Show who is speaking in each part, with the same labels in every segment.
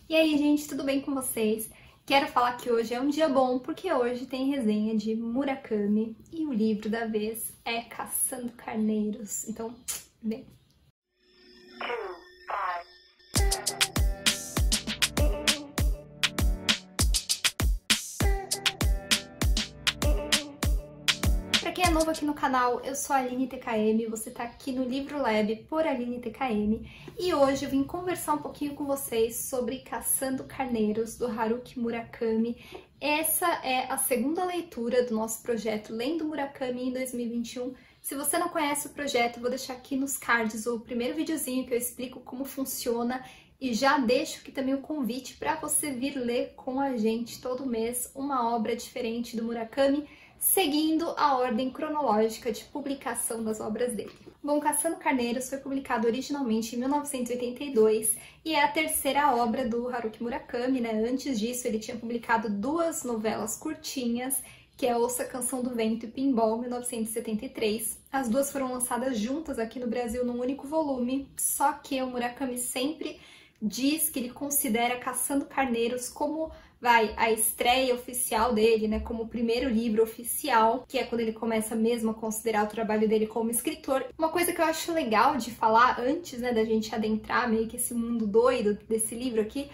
Speaker 1: E aí, gente, tudo bem com vocês? Quero falar que hoje é um dia bom porque hoje tem resenha de Murakami e o livro da vez é Caçando Carneiros. Então, vem! Pra quem é novo aqui no canal, eu sou a Aline TKM, você tá aqui no Livro Lab por Aline TKM e hoje eu vim conversar um pouquinho com vocês sobre Caçando Carneiros, do Haruki Murakami. Essa é a segunda leitura do nosso projeto Lendo Murakami em 2021. Se você não conhece o projeto, eu vou deixar aqui nos cards o primeiro videozinho que eu explico como funciona e já deixo aqui também o convite para você vir ler com a gente todo mês uma obra diferente do Murakami, seguindo a ordem cronológica de publicação das obras dele. Bom, Caçando Carneiros foi publicado originalmente em 1982 e é a terceira obra do Haruki Murakami, né? Antes disso, ele tinha publicado duas novelas curtinhas, que é Ouça a Canção do Vento e Pinball, 1973. As duas foram lançadas juntas aqui no Brasil num único volume, só que o Murakami sempre diz que ele considera Caçando Carneiros como a estreia oficial dele, né, como o primeiro livro oficial, que é quando ele começa mesmo a considerar o trabalho dele como escritor. Uma coisa que eu acho legal de falar antes, né, da gente adentrar meio que esse mundo doido desse livro aqui,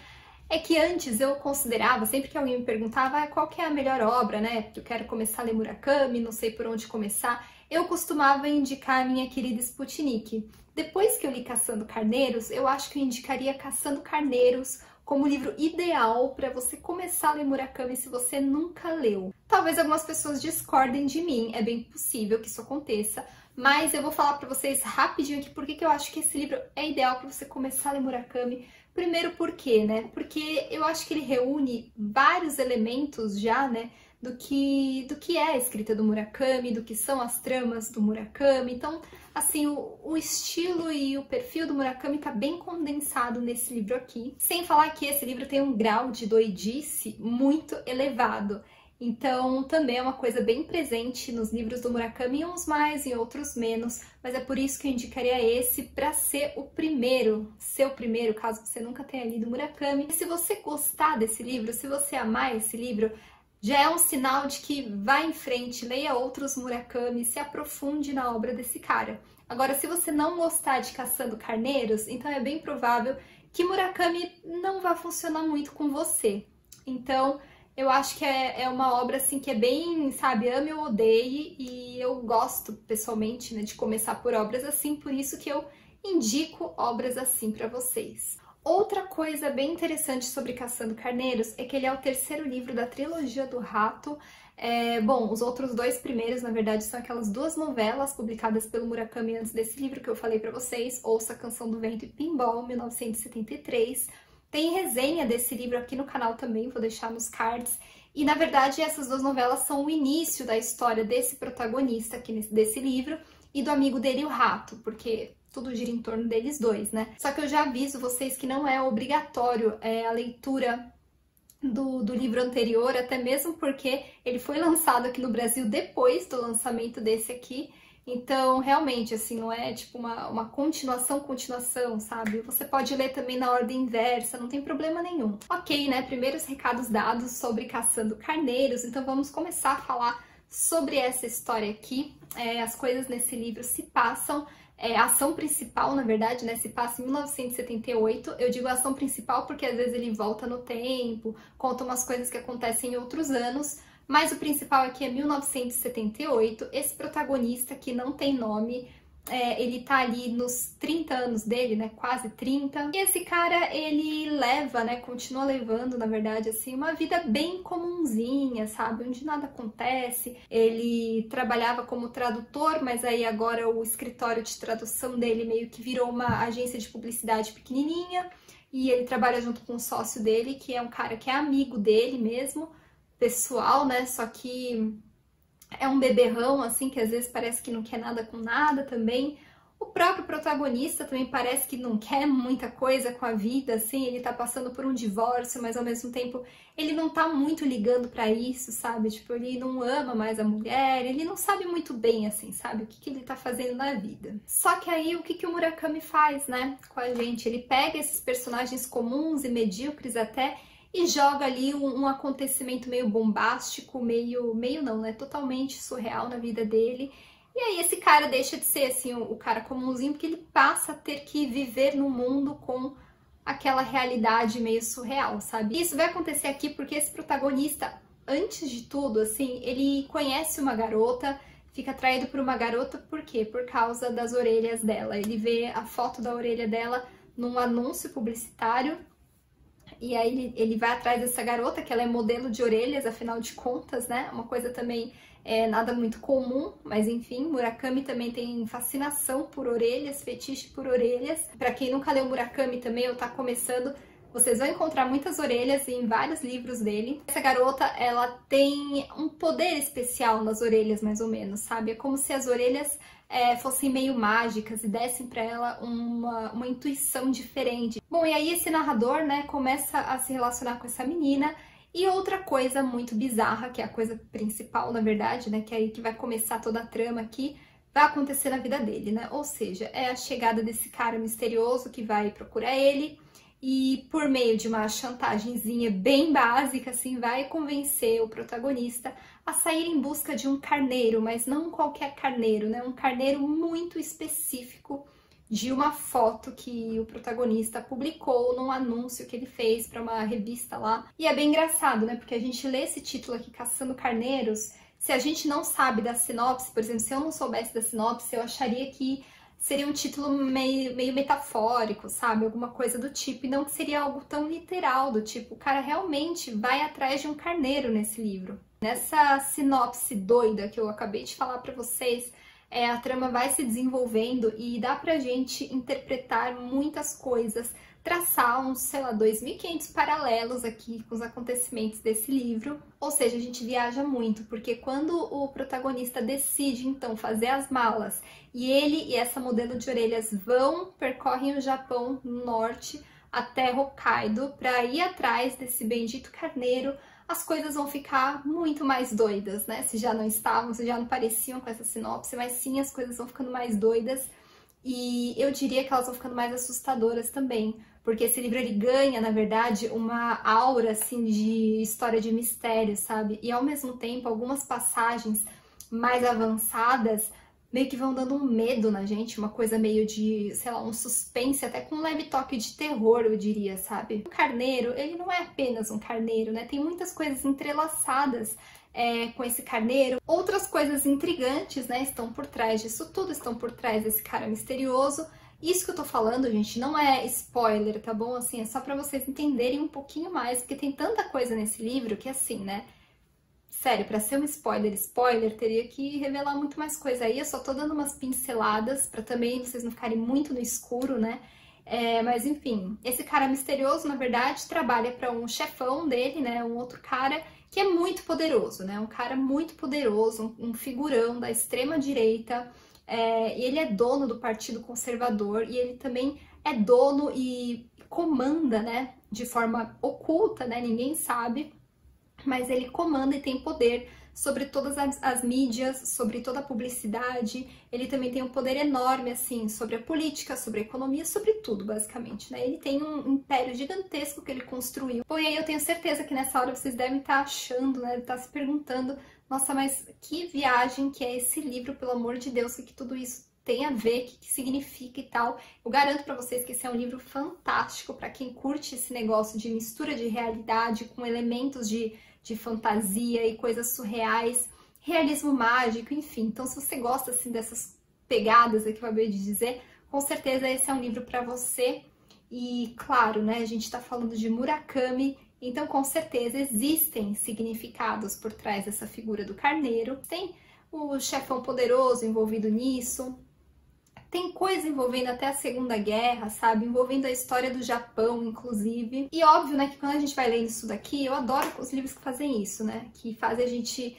Speaker 1: é que antes eu considerava, sempre que alguém me perguntava qual que é a melhor obra, né, porque eu quero começar a ler Murakami, não sei por onde começar, eu costumava indicar a minha querida Sputnik. Depois que eu li Caçando Carneiros, eu acho que eu indicaria Caçando Carneiros como o livro ideal para você começar a ler Murakami se você nunca leu. Talvez algumas pessoas discordem de mim, é bem possível que isso aconteça, mas eu vou falar para vocês rapidinho aqui por que eu acho que esse livro é ideal para você começar a ler Murakami. Primeiro, por quê, né? Porque eu acho que ele reúne vários elementos já, né, do que é a escrita do Murakami, do que são as tramas do Murakami. Então, assim, o estilo e o perfil do Murakami tá bem condensado nesse livro aqui. Sem falar que esse livro tem um grau de doidice muito elevado. Então, também é uma coisa bem presente nos livros do Murakami, uns mais e outros menos, mas é por isso que eu indicaria esse para ser o primeiro, seu primeiro, caso você nunca tenha lido Murakami. E se você gostar desse livro, se você amar esse livro, já é um sinal de que vá em frente, leia outros Murakami, se aprofunde na obra desse cara. Agora, se você não gostar de Caçando Carneiros, então é bem provável que Murakami não vá funcionar muito com você. Então, eu acho que é uma obra assim que é bem, sabe, ame ou odeie, e eu gosto pessoalmente, né, de começar por obras assim, por isso que eu indico obras assim para vocês. Outra coisa bem interessante sobre Caçando Carneiros é que ele é o terceiro livro da trilogia do Rato. Bom, os outros dois primeiros, na verdade, são aquelas duas novelas publicadas pelo Murakami antes desse livro que eu falei pra vocês, Ouça a Canção do Vento e Pinball, 1973. Tem resenha desse livro aqui no canal também, vou deixar nos cards. E, na verdade, essas duas novelas são o início da história desse protagonista aqui desse livro e do amigo dele, o Rato, porque tudo gira em torno deles dois, né? Só que eu já aviso vocês que não é obrigatório a leitura do livro anterior, até mesmo porque ele foi lançado aqui no Brasil depois do lançamento desse aqui. Então, realmente, assim, não é tipo uma continuação, sabe? Você pode ler também na ordem inversa, não tem problema nenhum. Ok, né? Primeiros recados dados sobre Caçando Carneiros, então vamos começar a falar sobre essa história aqui. As coisas nesse livro se passam, a ação principal, na verdade, né, se passa em 1978. Eu digo ação principal porque às vezes ele volta no tempo, conta umas coisas que acontecem em outros anos, mas o principal aqui é 1978. Esse protagonista que não tem nome, ele tá ali nos 30 anos dele, né, quase 30. E esse cara, ele leva, né, continua levando, na verdade, assim, uma vida bem comunzinha, sabe, onde nada acontece. Ele trabalhava como tradutor, mas aí agora o escritório de tradução dele meio que virou uma agência de publicidade pequenininha, e ele trabalha junto com um sócio dele, que é um cara que é amigo dele mesmo, pessoal, né, só que é um beberrão, assim, que às vezes parece que não quer nada com nada também. O próprio protagonista também parece que não quer muita coisa com a vida, assim, ele tá passando por um divórcio, mas ao mesmo tempo ele não tá muito ligando pra isso, sabe? Tipo, ele não ama mais a mulher, ele não sabe muito bem, assim, sabe? O que ele tá fazendo na vida. Só que aí, o que o Murakami faz, né, com a gente? Ele pega esses personagens comuns e medíocres até e joga ali um acontecimento meio bombástico, meio não, né? Totalmente surreal na vida dele. E aí esse cara deixa de ser assim o cara comumzinho, porque ele passa a ter que viver no mundo com aquela realidade meio surreal, sabe? E isso vai acontecer aqui porque esse protagonista, antes de tudo, assim, ele conhece uma garota, fica atraído por uma garota, por quê? Por causa das orelhas dela. Ele vê a foto da orelha dela num anúncio publicitário, e aí ele vai atrás dessa garota, que ela é modelo de orelhas, afinal de contas, né? Uma coisa também nada muito comum, mas enfim, Murakami também tem fascinação por orelhas, fetiche por orelhas. Para quem nunca leu Murakami também ou tá começando, vocês vão encontrar muitas orelhas em vários livros dele. Essa garota, ela tem um poder especial nas orelhas, mais ou menos, sabe? É como se as orelhas fossem meio mágicas e dessem para ela uma intuição diferente. Bom, e aí esse narrador, né, começa a se relacionar com essa menina. E outra coisa muito bizarra, que é a coisa principal, na verdade, né, que é aí que vai começar toda a trama aqui, vai acontecer na vida dele, né? Ou seja, é a chegada desse cara misterioso que vai procurar ele e por meio de uma chantagenzinha bem básica, assim, vai convencer o protagonista a sair em busca de um carneiro, mas não qualquer carneiro, né? Um carneiro muito específico de uma foto que o protagonista publicou num anúncio que ele fez para uma revista lá. E é bem engraçado, né? Porque a gente lê esse título aqui, Caçando Carneiros, se a gente não sabe da sinopse, por exemplo, se eu não soubesse da sinopse, eu acharia que seria um título meio metafórico, sabe? Alguma coisa do tipo, e não que seria algo tão literal, do tipo, o cara realmente vai atrás de um carneiro nesse livro. Nessa sinopse doida que eu acabei de falar para vocês, a trama vai se desenvolvendo e dá pra gente interpretar muitas coisas, traçar uns, sei lá, 2.500 paralelos aqui com os acontecimentos desse livro. Ou seja, a gente viaja muito, porque quando o protagonista decide, então, fazer as malas e ele e essa modelo de orelhas percorrem o Japão norte até Hokkaido para ir atrás desse bendito carneiro, as coisas vão ficar muito mais doidas, né? Se já não estavam, se já não pareciam com essa sinopse, mas sim, as coisas vão ficando mais doidas e eu diria que elas vão ficando mais assustadoras também, porque esse livro ele ganha, na verdade, uma aura assim de história de mistério, sabe? E ao mesmo tempo, algumas passagens mais avançadas meio que vão dando um medo na gente, uma coisa meio de, sei lá, um suspense, até com um leve toque de terror, eu diria, sabe? O carneiro, ele não é apenas um carneiro, né? Tem muitas coisas entrelaçadas com esse carneiro. Outras coisas intrigantes, né, estão por trás disso tudo, estão por trás desse cara misterioso. Isso que eu tô falando, gente, não é spoiler, tá bom? Assim, é só pra vocês entenderem um pouquinho mais, porque tem tanta coisa nesse livro que, assim, né? Sério, pra ser um spoiler, teria que revelar muito mais coisa aí. Eu só tô dando umas pinceladas pra também vocês não ficarem muito no escuro, né? Mas enfim, esse cara misterioso, na verdade, trabalha pra um chefão dele, né? Um outro cara que é muito poderoso, né? Um cara muito poderoso, um figurão da extrema direita. E ele é dono do Partido Conservador e ele também é dono e comanda, né? De forma oculta, né? Ninguém sabe. Mas ele comanda e tem poder sobre todas as mídias, sobre toda a publicidade. Ele também tem um poder enorme, assim, sobre a política, sobre a economia, sobre tudo, basicamente, né? Ele tem um império gigantesco que ele construiu. Bom, e aí eu tenho certeza que nessa hora vocês devem estar achando, né? Estar se perguntando, nossa, mas que viagem que é esse livro, pelo amor de Deus, o que tudo isso tem a ver, o que significa e tal. Eu garanto pra vocês que esse é um livro fantástico para quem curte esse negócio de mistura de realidade com elementos de fantasia e coisas surreais, realismo mágico, enfim. Então, se você gosta assim dessas pegadas aqui que eu acabei de dizer, com certeza esse é um livro para você. E claro, né, a gente tá falando de Murakami, então com certeza existem significados por trás dessa figura do carneiro. Tem o chefão poderoso envolvido nisso. Tem coisa envolvendo até a Segunda Guerra, sabe? Envolvendo a história do Japão, inclusive. E óbvio, né, que quando a gente vai lendo isso daqui, eu adoro os livros que fazem isso, né? Que fazem a gente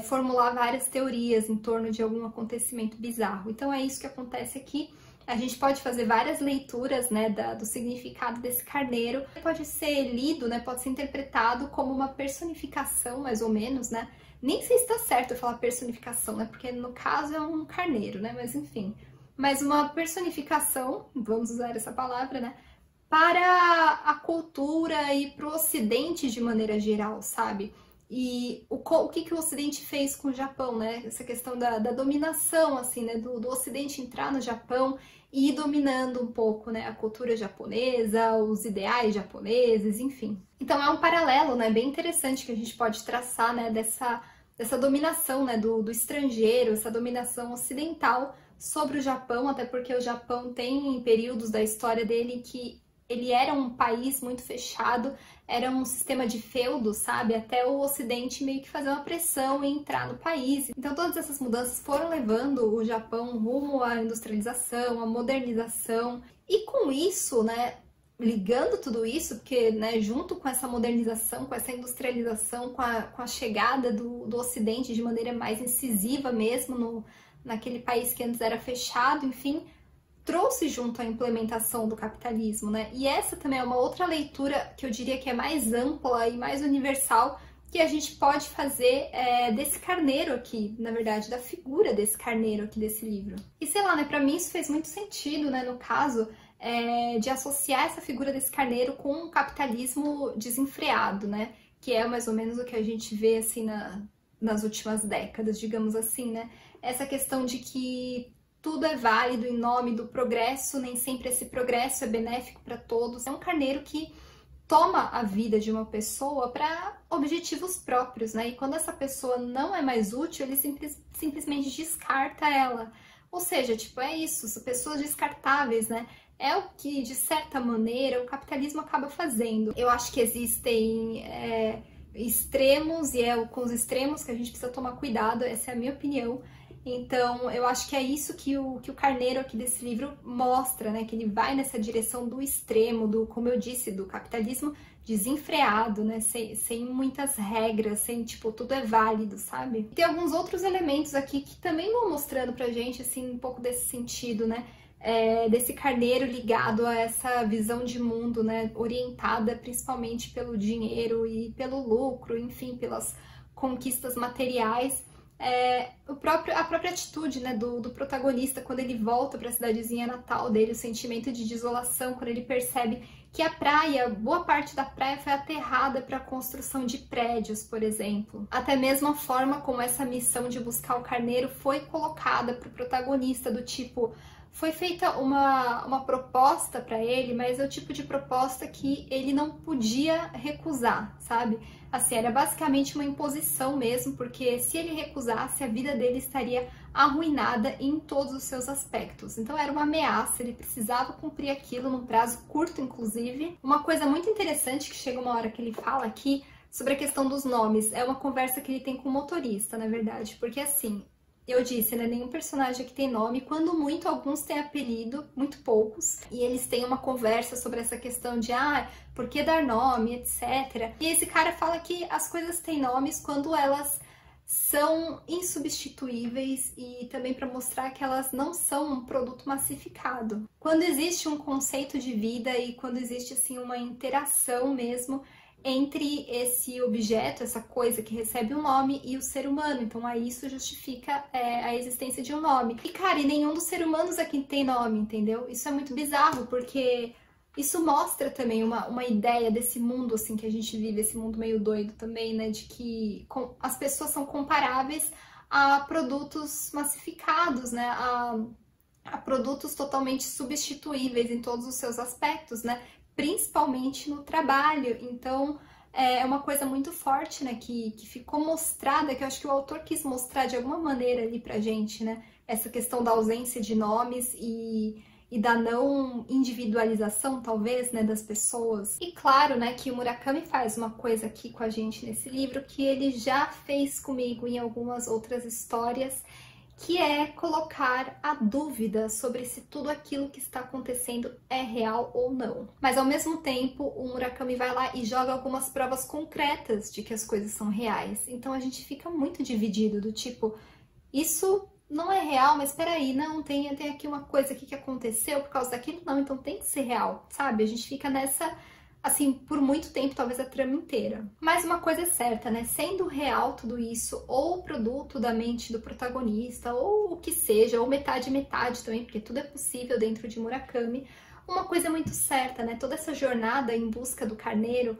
Speaker 1: formular várias teorias em torno de algum acontecimento bizarro. Então é isso que acontece aqui. A gente pode fazer várias leituras, né, do significado desse carneiro. Pode ser lido, né, pode ser interpretado como uma personificação, mais ou menos, né? Nem sei se tá certo eu falar personificação, né? Porque no caso é um carneiro, né? Mas enfim. Mas uma personificação, vamos usar essa palavra, né? Para a cultura e para o Ocidente de maneira geral, sabe? E o que o Ocidente fez com o Japão, né? Essa questão da dominação, assim, né? Do Ocidente entrar no Japão e ir dominando um pouco, né? A cultura japonesa, os ideais japoneses, enfim. Então é um paralelo, né? Bem interessante que a gente pode traçar, né? Dessa dominação, né? Do estrangeiro, essa dominação ocidental sobre o Japão, até porque o Japão tem períodos da história dele que ele era um país muito fechado, era um sistema de feudo, sabe? Até o Ocidente meio que fazer uma pressão e entrar no país. Então todas essas mudanças foram levando o Japão rumo à industrialização, à modernização. E com isso, né, ligando tudo isso, porque, né, junto com essa modernização, com essa industrialização, com a chegada do Ocidente de maneira mais incisiva mesmo naquele país que antes era fechado, enfim, trouxe junto a implementação do capitalismo, né? E essa também é uma outra leitura que eu diria que é mais ampla e mais universal que a gente pode fazer desse carneiro aqui, na verdade, da figura desse carneiro aqui desse livro. E sei lá, né? Pra mim isso fez muito sentido, né? No caso, de associar essa figura desse carneiro com um capitalismo desenfreado, né? Que é mais ou menos o que a gente vê, assim, nas últimas décadas, digamos assim, né? Essa questão de que tudo é válido em nome do progresso, nem sempre esse progresso é benéfico para todos. É um carneiro que toma a vida de uma pessoa para objetivos próprios, né? E quando essa pessoa não é mais útil, ele simplesmente descarta ela. Ou seja, tipo, é isso, são pessoas descartáveis, né? É o que, de certa maneira, o capitalismo acaba fazendo. Eu acho que existem extremos e é com os extremos que a gente precisa tomar cuidado, essa é a minha opinião. Então, eu acho que é isso que o carneiro aqui desse livro mostra, né? Que ele vai nessa direção do extremo, como eu disse, do capitalismo desenfreado, né? Sem muitas regras, sem, tipo, tudo é válido, sabe? Tem alguns outros elementos aqui que também vão mostrando pra gente, assim, um pouco desse sentido, né? Desse carneiro ligado a essa visão de mundo, né? Orientada principalmente pelo dinheiro e pelo lucro, enfim, pelas conquistas materiais. A própria atitude, né, do protagonista quando ele volta para a cidadezinha natal dele, o sentimento de desolação, quando ele percebe que a praia, boa parte da praia foi aterrada para a construção de prédios, por exemplo. Até mesmo a forma como essa missão de buscar o carneiro foi colocada para o protagonista, do tipo, foi feita uma proposta para ele, mas é o tipo de proposta que ele não podia recusar, sabe? Assim, era basicamente uma imposição mesmo, porque se ele recusasse, a vida dele estaria arruinada em todos os seus aspectos. Então era uma ameaça, ele precisava cumprir aquilo num prazo curto, inclusive. Uma coisa muito interessante que chega uma hora que ele fala aqui sobre a questão dos nomes, é uma conversa que ele tem com o motorista, na verdade, porque assim, eu disse, né, nenhum personagem aqui tem nome, quando muito, alguns têm apelido, muito poucos, e eles têm uma conversa sobre essa questão de, por que dar nome, etc. E esse cara fala que as coisas têm nomes quando elas são insubstituíveis e também para mostrar que elas não são um produto massificado. Quando existe um conceito de vida e quando existe, assim, uma interação mesmo entre esse objeto, essa coisa que recebe um nome e o ser humano. Então aí isso justifica a existência de um nome. E cara, e nenhum dos seres humanos aqui tem nome, entendeu? Isso é muito bizarro, porque isso mostra também uma ideia desse mundo assim que a gente vive, esse mundo meio doido também, né? De que as pessoas são comparáveis a produtos massificados, né? A produtos totalmente substituíveis em todos os seus aspectos, né? Principalmente no trabalho. Então é uma coisa muito forte, né, que ficou mostrada, que eu acho que o autor quis mostrar de alguma maneira ali pra gente, né, essa questão da ausência de nomes e da não individualização, talvez, né, das pessoas. E claro, né, que o Murakami faz uma coisa aqui com a gente nesse livro que ele já fez comigo em algumas outras histórias, que é colocar a dúvida sobre se tudo aquilo que está acontecendo é real ou não. Mas ao mesmo tempo, o Murakami vai lá e joga algumas provas concretas de que as coisas são reais. Então a gente fica muito dividido, do tipo, isso não é real, mas peraí, não, tem aqui uma coisa aqui que aconteceu por causa daquilo, não, então tem que ser real, sabe? A gente fica nessa, assim, por muito tempo, talvez a trama inteira. Mas uma coisa é certa, né? Sendo real tudo isso, ou produto da mente do protagonista, ou o que seja, ou metade metade também, porque tudo é possível dentro de Murakami, uma coisa é muito certa, né? Toda essa jornada em busca do carneiro,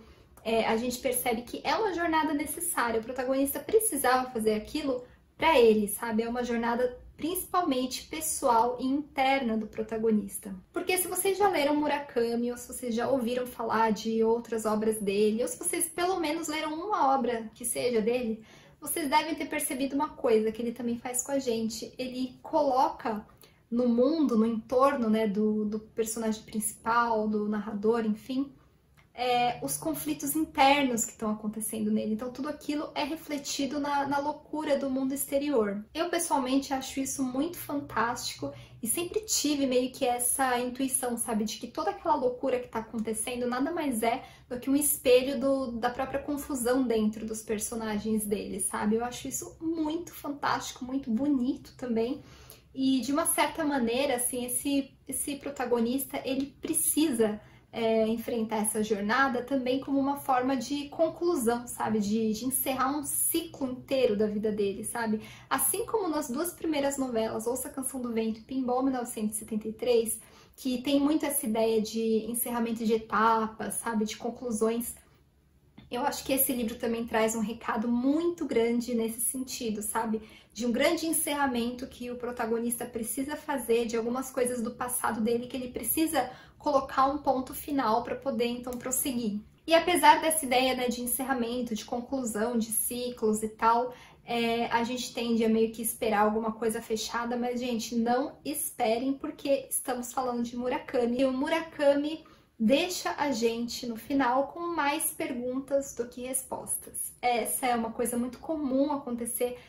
Speaker 1: a gente percebe que é uma jornada necessária. O protagonista precisava fazer aquilo para ele, sabe? É uma jornada principalmente pessoal e interna do protagonista. Porque se vocês já leram Murakami, ou se vocês já ouviram falar de outras obras dele, ou se vocês pelo menos leram uma obra que seja dele, vocês devem ter percebido uma coisa que ele também faz com a gente. Ele coloca no mundo, no entorno, né, do personagem principal, do narrador, enfim, os conflitos internos que estão acontecendo nele. Então tudo aquilo é refletido na loucura do mundo exterior. Eu pessoalmente acho isso muito fantástico e sempre tive meio que essa intuição, sabe, de que toda aquela loucura que está acontecendo nada mais é do que um espelho da própria confusão dentro dos personagens dele, sabe? Eu acho isso muito fantástico, muito bonito também. E de uma certa maneira, assim, esse protagonista, ele precisa enfrentar essa jornada também como uma forma de conclusão, sabe? De encerrar um ciclo inteiro da vida dele, sabe? Assim como nas duas primeiras novelas, Ouça a Canção do Vento e Pinball 1973, que tem muito essa ideia de encerramento de etapas, sabe? De conclusões. Eu acho que esse livro também traz um recado muito grande nesse sentido, sabe? De um grande encerramento que o protagonista precisa fazer, de algumas coisas do passado dele que ele precisa colocar um ponto final para poder então prosseguir. E apesar dessa ideia, né, de encerramento, de conclusão, de ciclos e tal, a gente tende a meio que esperar alguma coisa fechada, mas, gente, não esperem, porque estamos falando de Murakami. E o Murakami deixa a gente no final com mais perguntas do que respostas. Essa é uma coisa muito comum acontecer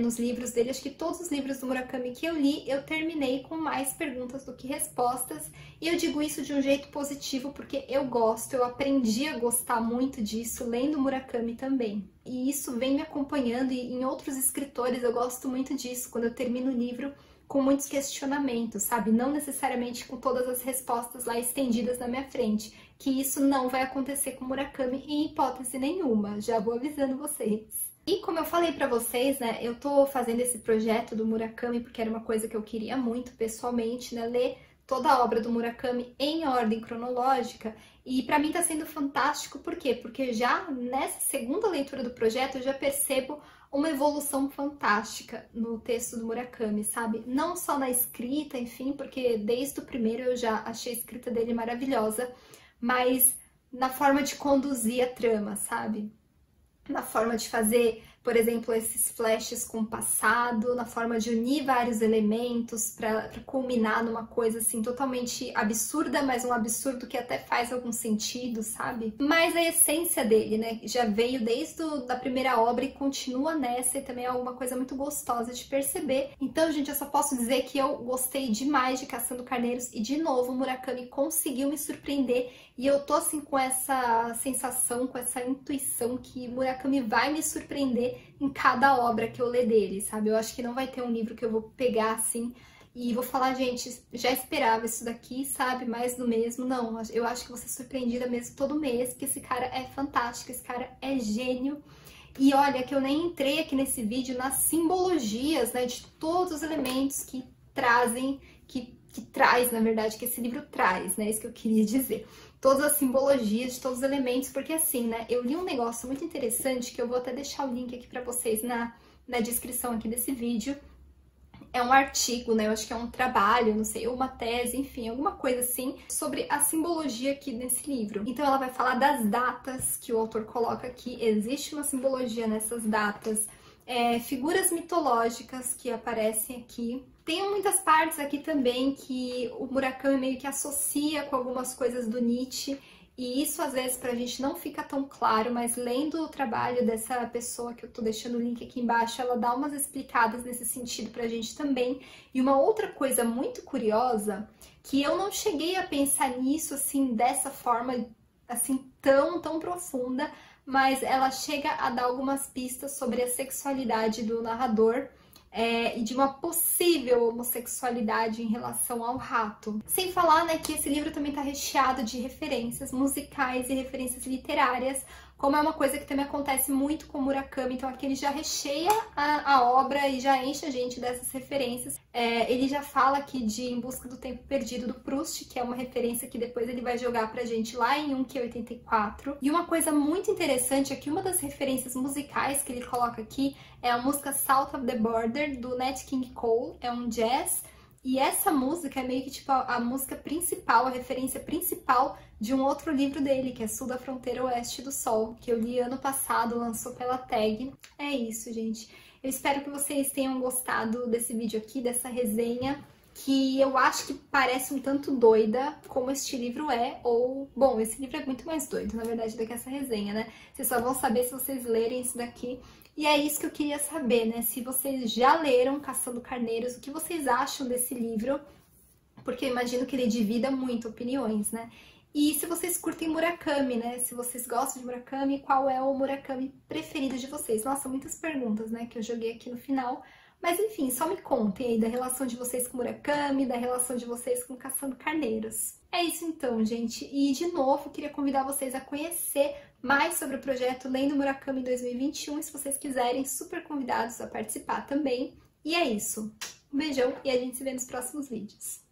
Speaker 1: nos livros dele. Acho que todos os livros do Murakami que eu li, eu terminei com mais perguntas do que respostas. E eu digo isso de um jeito positivo porque eu gosto, eu aprendi a gostar muito disso lendo Murakami também. E isso vem me acompanhando, e em outros escritores eu gosto muito disso, quando eu termino o livro com muitos questionamentos, sabe? Não necessariamente com todas as respostas lá estendidas na minha frente, que isso não vai acontecer com Murakami em hipótese nenhuma, já vou avisando vocês. E como eu falei pra vocês, né, eu tô fazendo esse projeto do Murakami porque era uma coisa que eu queria muito pessoalmente, né, ler toda a obra do Murakami em ordem cronológica, e pra mim tá sendo fantástico. Por quê? Porque já nessa segunda leitura do projeto eu já percebo uma evolução fantástica no texto do Murakami, sabe? Não só na escrita, enfim, porque desde o primeiro eu já achei a escrita dele maravilhosa, mas na forma de conduzir a trama, sabe? Na forma de fazer, por exemplo, esses flashes com o passado, na forma de unir vários elementos para culminar numa coisa assim totalmente absurda, mas um absurdo que até faz algum sentido, sabe? Mas a essência dele, né, já veio desde a primeira obra e continua nessa, e também é uma coisa muito gostosa de perceber. Então, gente, eu só posso dizer que eu gostei demais de Caçando Carneiros, e de novo o Murakami conseguiu me surpreender, e eu tô assim com essa sensação, com essa intuição que Murakami vai me surpreender em cada obra que eu ler dele, sabe? Eu acho que não vai ter um livro que eu vou pegar assim e vou falar, gente, já esperava isso daqui, sabe? Mais do mesmo. Não, eu acho que vou ser surpreendida mesmo todo mês, porque esse cara é fantástico, esse cara é gênio. E olha que eu nem entrei aqui nesse vídeo nas simbologias, né, de todos os elementos que trazem, que traz, na verdade, que esse livro traz, né? Isso que eu queria dizer. Todas as simbologias de todos os elementos, porque assim, né, eu li um negócio muito interessante, que eu vou até deixar o link aqui pra vocês na descrição aqui desse vídeo. É um artigo, né, eu acho que é um trabalho, não sei, ou uma tese, enfim, alguma coisa assim, sobre a simbologia aqui nesse livro. Então ela vai falar das datas que o autor coloca aqui, existe uma simbologia nessas datas, figuras mitológicas que aparecem aqui. Tem muitas partes aqui também que o Murakami meio que associa com algumas coisas do Nietzsche, E isso às vezes pra gente não fica tão claro, mas lendo o trabalho dessa pessoa que eu tô deixando o link aqui embaixo, ela dá umas explicadas nesse sentido pra gente também. E uma outra coisa muito curiosa, que eu não cheguei a pensar nisso assim, dessa forma, assim, tão profunda, mas ela chega a dar algumas pistas sobre a sexualidade do narrador, e de uma possível homossexualidade em relação ao rato. Sem falar, né, que esse livro também está recheado de referências musicais e referências literárias, como é uma coisa que também acontece muito com Murakami. Então aqui ele já recheia a obra e já enche a gente dessas referências. Ele já fala aqui de Em Busca do Tempo Perdido, do Proust, que é uma referência que depois ele vai jogar pra gente lá em 1Q84. E uma coisa muito interessante é que uma das referências musicais que ele coloca aqui é a música South of the Border, do Nat King Cole, é um jazz. E essa música é meio que tipo a música principal, a referência principal de um outro livro dele, que é Sul da Fronteira Oeste do Sol, que eu li ano passado, lançou pela Tag. É isso, gente. Eu espero que vocês tenham gostado desse vídeo aqui, dessa resenha, que eu acho que parece um tanto doida, como este livro é, ou... Bom, esse livro é muito mais doido, na verdade, do que essa resenha, né? Vocês só vão saber se vocês lerem isso daqui. E é isso que eu queria saber, né? Se vocês já leram Caçando Carneiros, o que vocês acham desse livro? Porque eu imagino que ele divida muito opiniões, né? E se vocês curtem Murakami, né? Se vocês gostam de Murakami, qual é o Murakami preferido de vocês? Nossa, muitas perguntas, né? Que eu joguei aqui no final. Mas enfim, só me contem aí da relação de vocês com Murakami, da relação de vocês com Caçando Carneiros. É isso então, gente. E de novo, queria convidar vocês a conhecer mais sobre o projeto Lendo Murakami 2021. Se vocês quiserem, super convidados a participar também. E é isso. Um beijão e a gente se vê nos próximos vídeos.